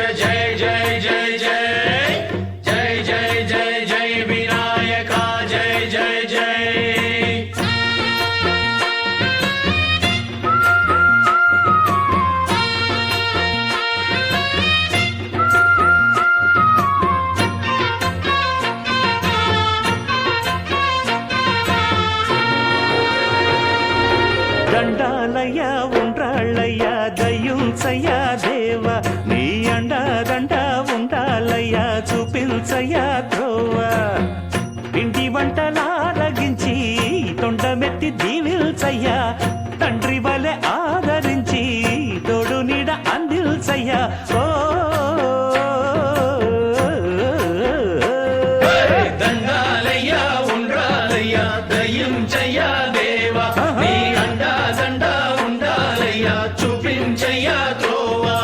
जय जय जय जय जय जय जय जय विनायका जय जय जय దండాలయ్య ఉండ్రాళ్ళయ్య దయ్యుంచయ్య దేవ నీ అండ దండ ఉండాలయ్య చూపించయ్య త్రోవ ఇంటి వంటలారగించి తొండమెత్తి దీవిల్చయ్య తండ్రి వలె ఆదరించి తోడు నీడ అందిల్చయ్య ఓ దండాలయ్య ఉండ్రాలయ్య దయ్యుంచయ్య దేవ నీ అండా దండ ఉండాలయ్య చూపించయ్య త్రోవా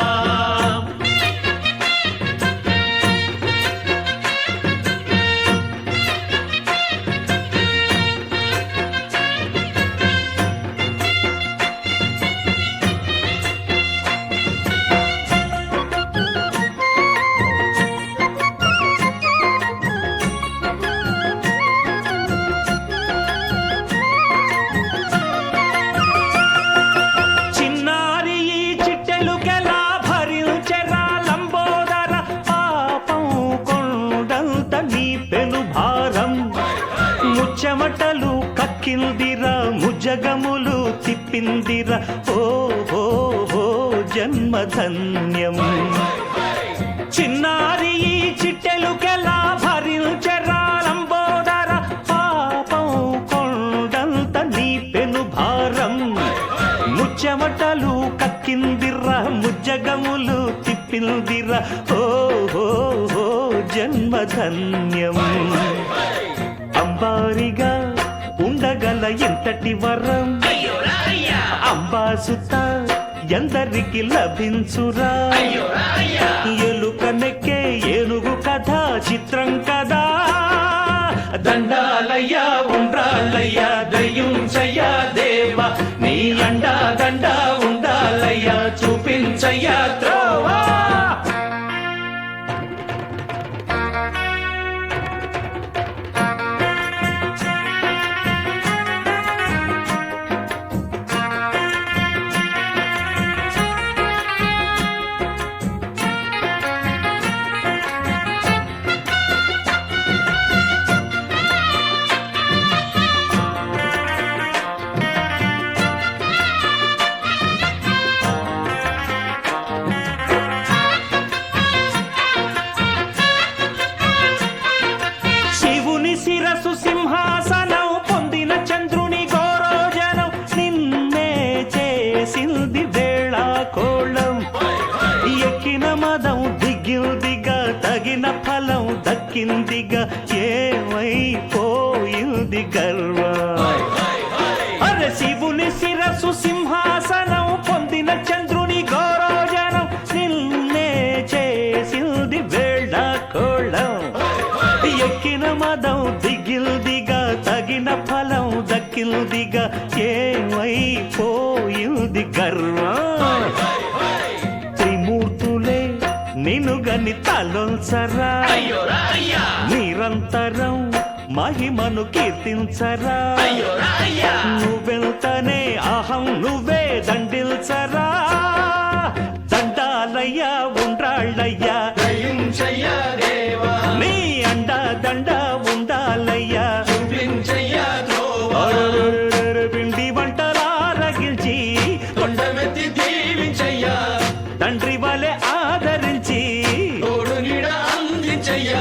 చిన్నారి ఈ చిట్టెలుకెలా భరించెరా లంబోదర పాపం కొండంత నీ పెను భారం ముచ్చమటలు కక్కిందిరా ముజగములు తిప్పిందిరా ఓ ఓ ఓ జన్మధన్యం చిన్నారి ఈ చిట్టెలుకెలా భరించెరా లంబోదర పాపం కొండంత నీ పెను భారం ముచ్చమటలు కక్కిందిరా ముజ్జగములు తిప్పిందిరా ఓ ఓ ఓ జన్మధన్యం అంబారిగా ఉండగల ఎంతటి వరం అంబాసుత ఎందరికి లభించురా ఎలుక నెక్కే ఏనుగు కథ చిత్రం కదా దండాలయ్య ఉండ్రాళ్ళయ్య దయ్యుంచయ్య దేవ నీ అండా దండ ఉండాలయ్య చూపించయ్య త్రోవా శివుని శిరసు సింహాసనం పొందిన చంద్రుని గౌరోజనం నిన్నే చేసింది వేళ కోళం ఎక్కిన మదం దిగిందిగా తగిన ఫలం దక్కిందిగా ఏమైపోయింది గర్వం అరే శివుని శిరసు సింహాసనం పొందిన చంద్రుని గౌరోజనం నిన్నే చేసింది వేళ కోళం ఎక్కిన మదం దిగిల్దిగా తగిన ఫలం దక్కిల్దిగా ఏమైపోయింది గర్వం త్రిమూర్తులే నిన్నుగని తలొంచరా నిరంతరం మహిమను కీర్తించరా నువ్వెంతనే అహం నువ్వే దండిల్చరా దండాలయ్య ఉండ్రాళ్ళయ్య దయ్యుంచయ్య దేవా నీ అండ దండ ఉండాలయ్య చూపించయ్య త్రోవా పిండి వంటలారగిల్చి కొండమెత్తి దీవించయ్య తండ్రి వలె ఆదరించి తోడు నీడ అందించయ్య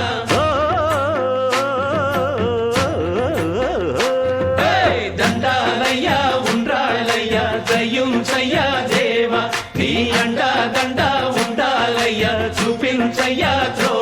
దండాలయ్య ఉండ్రాళ్ళయ్య దయ్యుంచయ్య దేవ నీ అండా దండ ఉండాలయ్య చూపించయ్య త్రోవా